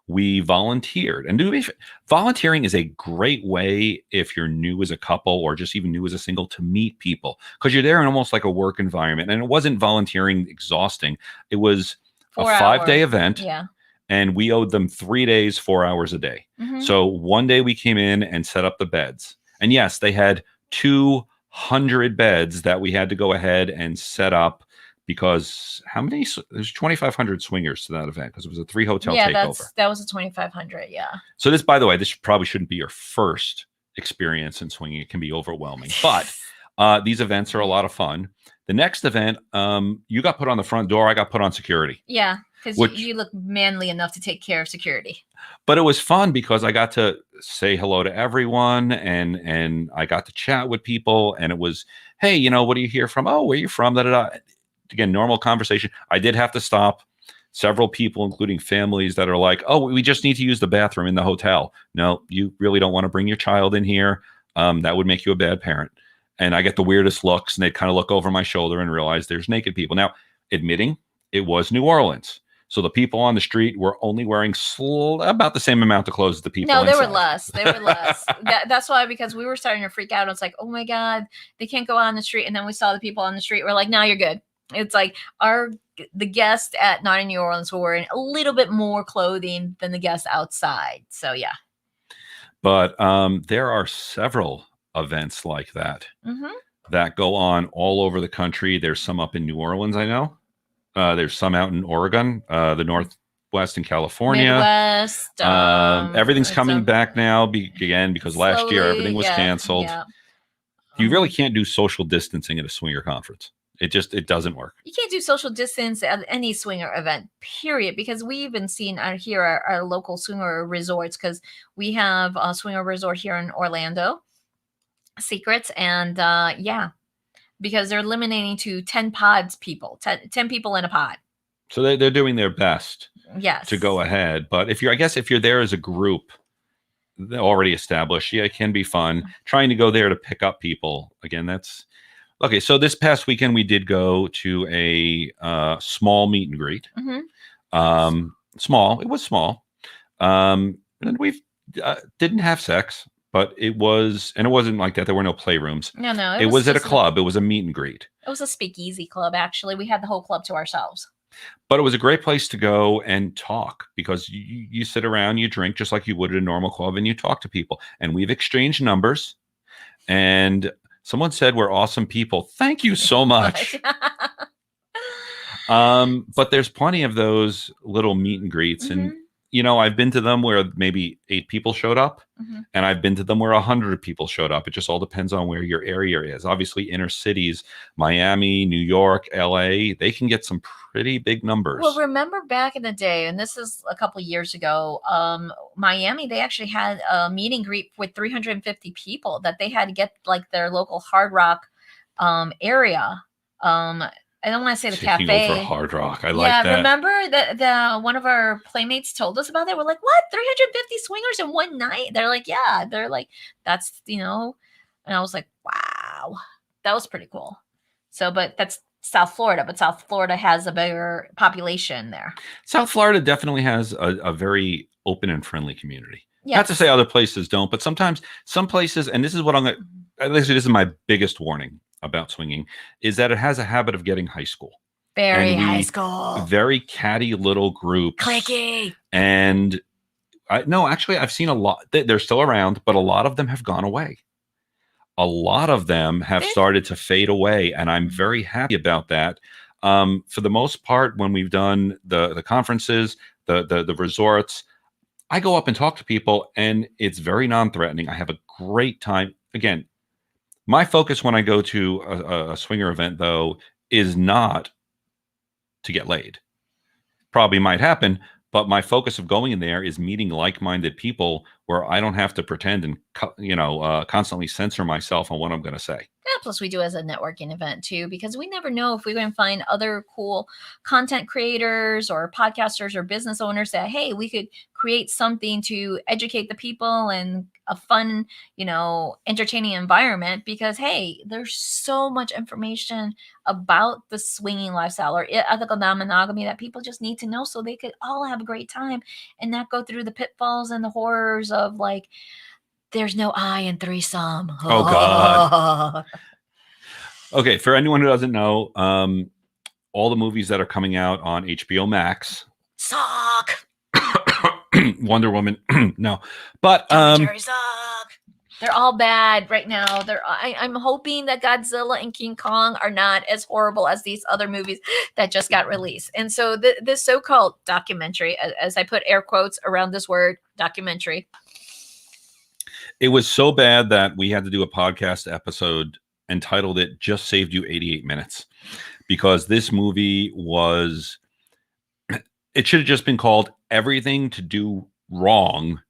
We volunteered, and volunteering is a great way if you're new as a couple or just even new as a single to meet people, because you're there in almost like a work environment. And it wasn't volunteering exhausting. It was a 5-day event. Yeah. And we owed them 3 days, 4 hours a day. Mm-hmm. So one day we came in and set up the beds. And yes, they had 200 beds that we had to go ahead and set up. Because how many? There's 2,500 swingers to that event because it was a 3-hotel takeover. That was a 2,500. Yeah. So this, by the way, this probably shouldn't be your first experience in swinging. It can be overwhelming, but these events are a lot of fun. The next event, you got put on the front door. I got put on security. Yeah, because you look manly enough to take care of security. But it was fun because I got to say hello to everyone, and I got to chat with people. And it was, hey, you know, what are you here from? Oh, where are you from? Da-da-da. Again, normal conversation. I did have to stop several people, including families that are like, oh, we just need to use the bathroom in the hotel. No, you really don't want to bring your child in here. That would make you a bad parent. And I get the weirdest looks, and they kind of look over my shoulder and realize there's naked people. Now, admitting it was New Orleans. So the people on the street were only wearing about the same amount of clothes as the people inside. No, they were less. They were less. That's why, because we were starting to freak out. It's like, oh my God, they can't go on the street. And then we saw the people on the street. We're like, no, you're good. It's like the guests at Naughty New Orleans were wearing a little bit more clothing than the guests outside. So yeah. But there are several events like that that go on all over the country. There's some up in New Orleans, I know. There's some out in Oregon, the Northwest in California. Midwest. Everything's coming back now again because last year everything was canceled. Yeah. You really can't do social distancing at a swinger conference. It doesn't work. You can't do social distance at any swinger event, period, because we even seen out here our local swinger resorts, because we have a swinger resort here in Orlando, Secrets, and because they're eliminating to 10 pods people, 10 people in a pod. So they're doing their best to go ahead. But if you're there as a group already established, yeah, it can be fun. Trying to go there to pick up people, again, that's... Okay, so this past weekend we did go to a small meet and greet. Small, it was small. And we didn't have sex, but it wasn't like that. There were no playrooms. No. It was at a club. It was a meet and greet. It was a speakeasy club, actually. We had the whole club to ourselves. But it was a great place to go and talk because you sit around, you drink just like you would at a normal club, and you talk to people. And we've exchanged numbers, and someone said we're awesome people. Thank you so much. But there's plenty of those little meet and greets. And, you know, I've been to them where maybe 8 people showed up. And I've been to them where 100 people showed up. It just all depends on where your area is. Obviously, inner cities, Miami, New York, LA, they can get some pretty big numbers. Well, remember back in the day, and this is a couple of years ago, Miami, they actually had a meet and greet with 350 people that they had to get like their local Hard Rock area I don't want to say the Taking cafe. over Hard Rock. I like that. Yeah, remember the one of our playmates told us about that. We're like, what? 350 swingers in one night? They're like, yeah. They're like, that's, you know. And I was like, wow, that was pretty cool. So, but that's South Florida, but South Florida has a bigger population there. South Florida definitely has a very open and friendly community. Yes. Not to say other places don't, but sometimes some places, and this is what I'm going to, this is my biggest warning about swinging, is that it has a habit of getting high school. Very high school. Very catty little groups. Clicky. And no, actually, I've seen a lot. They're still around, but a lot of them have gone away. A lot of them have started to fade away, and I'm very happy about that. For the most part, when we've done the conferences, the resorts, I go up and talk to people, and it's very non-threatening. I have a great time. Again, my focus when I go to a swinger event, though, is not to get laid. Probably might happen, but my focus of going in there is meeting like-minded people where I don't have to pretend and constantly censor myself on what I'm going to say. Yeah, plus we do as a networking event too, because we never know if we're going to find other cool content creators or podcasters or business owners that, hey, we could create something to educate the people and a fun, entertaining environment, because, hey, there's so much information about the swinging lifestyle or ethical non-monogamy that people just need to know so they could all have a great time and not go through the pitfalls and the horrors of like, there's no I in threesome. Oh, God. Okay, for anyone who doesn't know, all the movies that are coming out on HBO Max suck. Wonder Woman, no. But Jerry suck. They're all bad right now. I'm hoping that Godzilla and King Kong are not as horrible as these other movies that just got released. And so this so-called documentary, as I put air quotes around this word, documentary, it was so bad that we had to do a podcast episode entitled it Just Saved You 88 Minutes, because this movie was, it should have just been called Everything to Do Wrong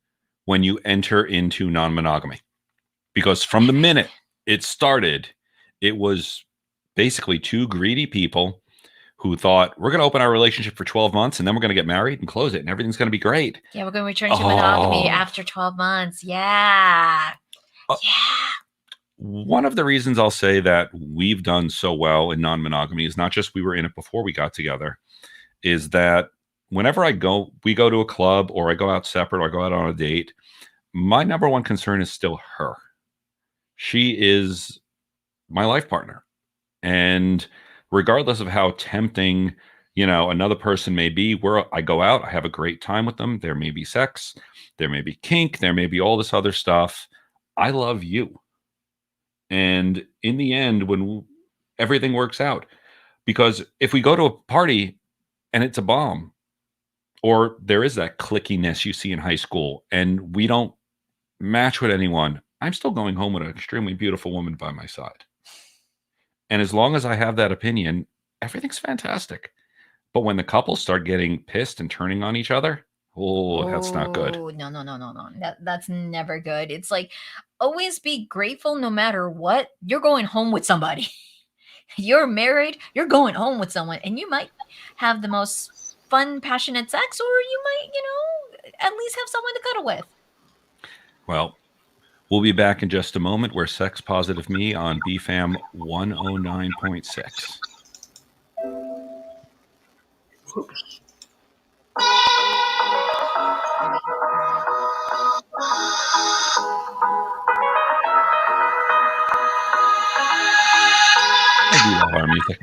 When You Enter Into Non-Monogamy. Because from the minute it started, it was basically two greedy people who thought, we're going to open our relationship for 12 months and then we're going to get married and close it and everything's going to be great. Yeah, we're going to return to monogamy after 12 months. Yeah. One of the reasons I'll say that we've done so well in non-monogamy is not just we were in it before we got together, is that whenever we go to a club or I go out separate or I go out on a date, my number one concern is still her. She is my life partner. And regardless of how tempting, another person may be, where I go out, I have a great time with them. There may be sex, there may be kink, there may be all this other stuff. I love you. And in the end, when everything works out, because if we go to a party and it's a bomb, or there is that clickiness you see in high school and we don't match with anyone, I'm still going home with an extremely beautiful woman by my side. And as long as I have that opinion, everything's fantastic. But when the couples start getting pissed and turning on each other, that's not good. No. That's never good. It's like, always be grateful no matter what. You're going home with somebody. You're married, you're going home with someone, and you might have the most fun, passionate sex, or you might, at least have someone to cuddle with. Well, we'll be back in just a moment. We're Sex Positive Me on BFAM 109.6. Oops. I do love our music.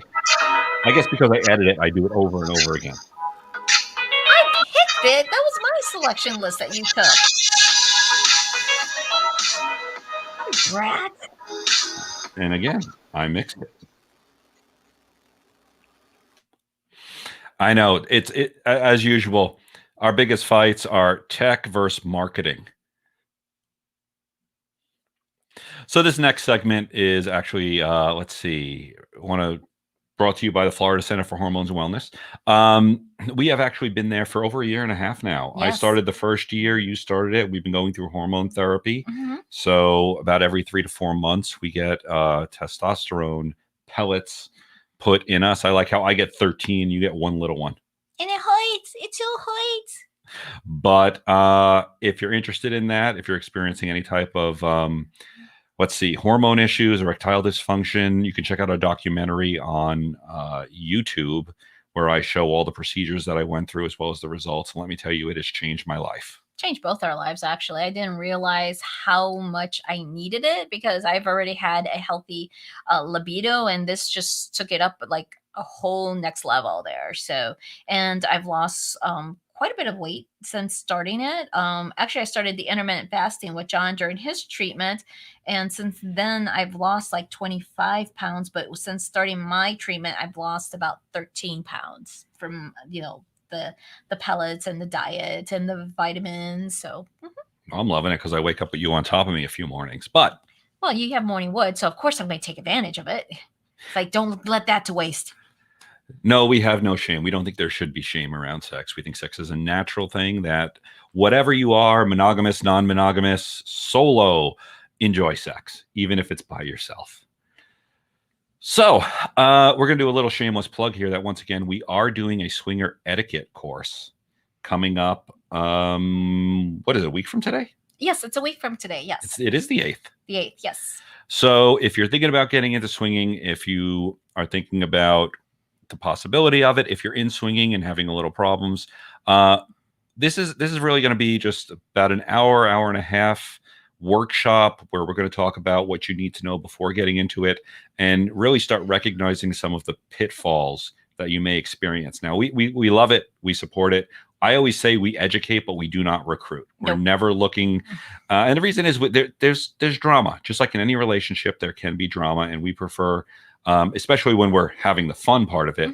I guess because I edit it, I do it over and over again. I picked it. That was my selection list that you took. Brat. And again, I mixed it. I know it's as usual. Our biggest fights are tech versus marketing. So this next segment is actually, let's see, brought to you by the Florida Center for Hormones and Wellness. We have actually been there for over a year and a half now. Yes. I started the first year, you started it. We've been going through hormone therapy. Mm-hmm. So about every 3 to 4 months, we get testosterone pellets put in us. I like how I get 13, you get one little one. And it hurts. It too hurts. But if you're interested in that, if you're experiencing any type of, hormone issues, erectile dysfunction, you can check out a documentary on YouTube where I show all the procedures that I went through as well as the results. And let me tell you, it has changed my life. Changed both our lives, actually. I didn't realize how much I needed it because I've already had a healthy libido, and this just took it up like a whole next level there. So, and I've lost quite a bit of weight since starting it. Actually, I started the intermittent fasting with John during his treatment, and since then I've lost like 25 pounds. But since starting my treatment, I've lost about 13 pounds from the pellets and the diet and the vitamins. So I'm loving it because I wake up with you on top of me a few mornings. But well, you have morning wood, so of course I'm going to take advantage of it. It's like, don't let that to waste. no, we have no shame. We don't think there should be shame around sex. We think sex is a natural thing that whatever you are, monogamous, non-monogamous, solo, enjoy sex, even if it's by yourself. So we're going to do a little shameless plug here that once again, we are doing a swinger etiquette course coming up. What is it, a week from today? Yes, it's a week from today. Yes. It is the 8th. The 8th, yes. So if you're thinking about getting into swinging, if you are thinking about the possibility of it, if you're in swinging and having a little problems, this is really going to be just about an hour and a half workshop where we're going to talk about what you need to know before getting into it and really start recognizing some of the pitfalls that you may experience. Now, we love it. We support it. I always say we educate, but we do not recruit. We're never looking. And the reason is there's drama. Just like in any relationship, there can be drama. And we prefer, especially when we're having the fun part of it,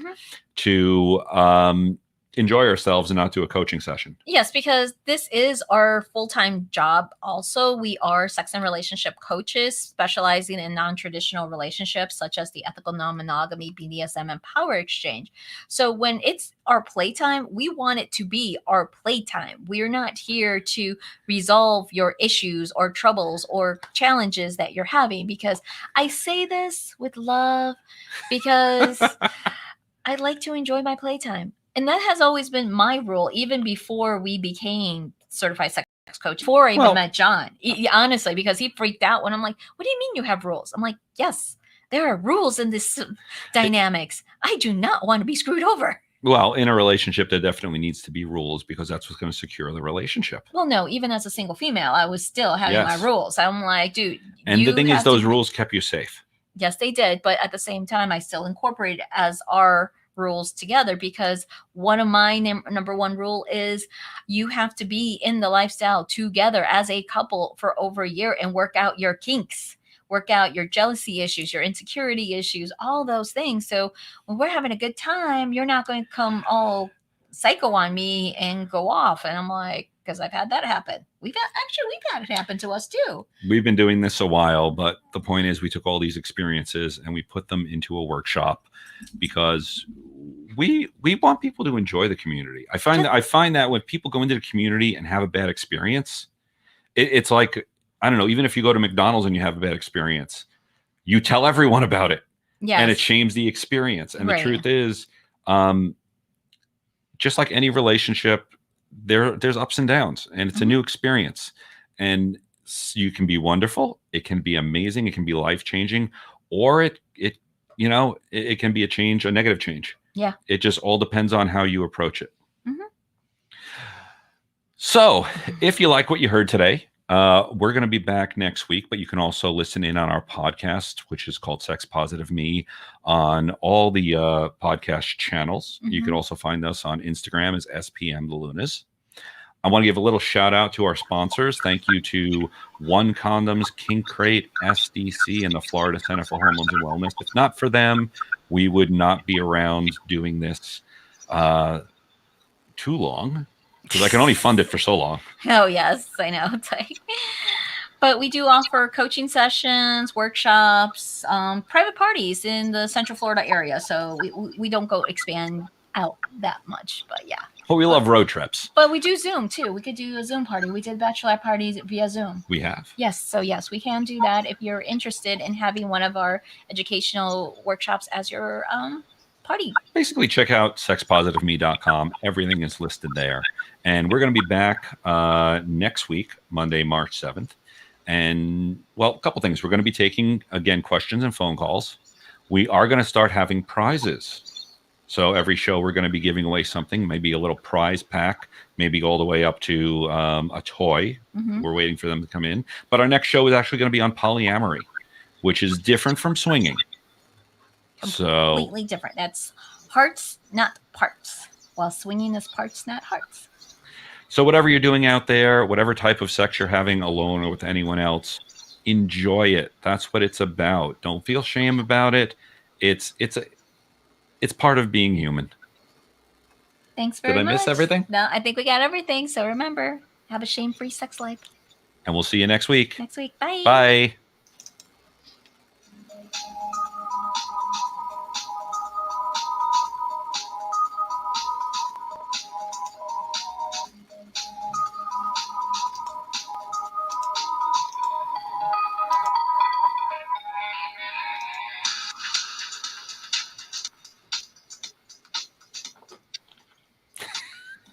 to enjoy ourselves and not do a coaching session. Yes, because this is our full-time job. Also, we are sex and relationship coaches specializing in non-traditional relationships such as the ethical non-monogamy, BDSM, and power exchange. So when it's our playtime, we want it to be our playtime. We're not here to resolve your issues or troubles or challenges that you're having, because I say this with love because I like to enjoy my playtime. And that has always been my rule, even before we became certified sex coach, before I even met John. Honestly, because he freaked out when I'm like, what do you mean you have rules? I'm like, yes, there are rules in this dynamics. I do not want to be screwed over. Well, in a relationship, there definitely needs to be rules because that's what's going to secure the relationship. Well, no, even as a single female, I was still having my rules. I'm like, dude. And the thing is, those rules kept you safe. Yes, they did. But at the same time, I still incorporated as our rules together, because one of my number one rule is you have to be in the lifestyle together as a couple for over a year and work out your kinks, work out your jealousy issues, your insecurity issues, all those things. So when we're having a good time, you're not going to come all psycho on me and go off. And I'm like, because I've had that happen. We've had it happen to us too. We've been doing this a while, but the point is we took all these experiences and we put them into a workshop because we want people to enjoy the community. I find that when people go into the community and have a bad experience, it's like, I don't know, even if you go to McDonald's and you have a bad experience, you tell everyone about it. Yes. And it shames the experience. And the truth is, just like any relationship, there's ups and downs, and it's a new experience, and you can be wonderful, it can be amazing, it can be life-changing, or it can be a negative change. Yeah, it just all depends on how you approach it. So if you like what you heard today, we're going to be back next week, but you can also listen in on our podcast, which is called Sex Positive Me, on all the podcast channels. You can also find us on Instagram as SPM The Lunas. I want to give a little shout out to our sponsors. Thank you to One Condoms, Kink Crate, SDC, and the Florida Center for Hormones and Wellness. If not for them, we would not be around doing this too long, because I can only fund it for so long. Oh, yes, I know. It's like, but we do offer coaching sessions, workshops, private parties in the Central Florida area. So we don't go expand out that much, but yeah. Well, we love road trips. But we do Zoom too. We could do a Zoom party. We did bachelor parties via Zoom. We have. Yes, so yes, we can do that if you're interested in having one of our educational workshops as your party. Basically, check out sexpositiveme.com. Everything is listed there. And we're going to be back next week, Monday, March 7th. And, well, a couple things. We're going to be taking, again, questions and phone calls. We are going to start having prizes. So every show we're going to be giving away something, maybe a little prize pack, maybe all the way up to a toy. We're waiting for them to come in. But our next show is actually going to be on polyamory, which is different from swinging. Completely different. That's hearts, not parts. While swinging is parts, not hearts. So whatever you're doing out there, whatever type of sex you're having alone or with anyone else, enjoy it. That's what it's about. Don't feel shame about it. It's part of being human. Thanks very much. Did I miss everything? No, I think we got everything. So remember, have a shame-free sex life. And we'll see you next week. Next week. Bye. Bye.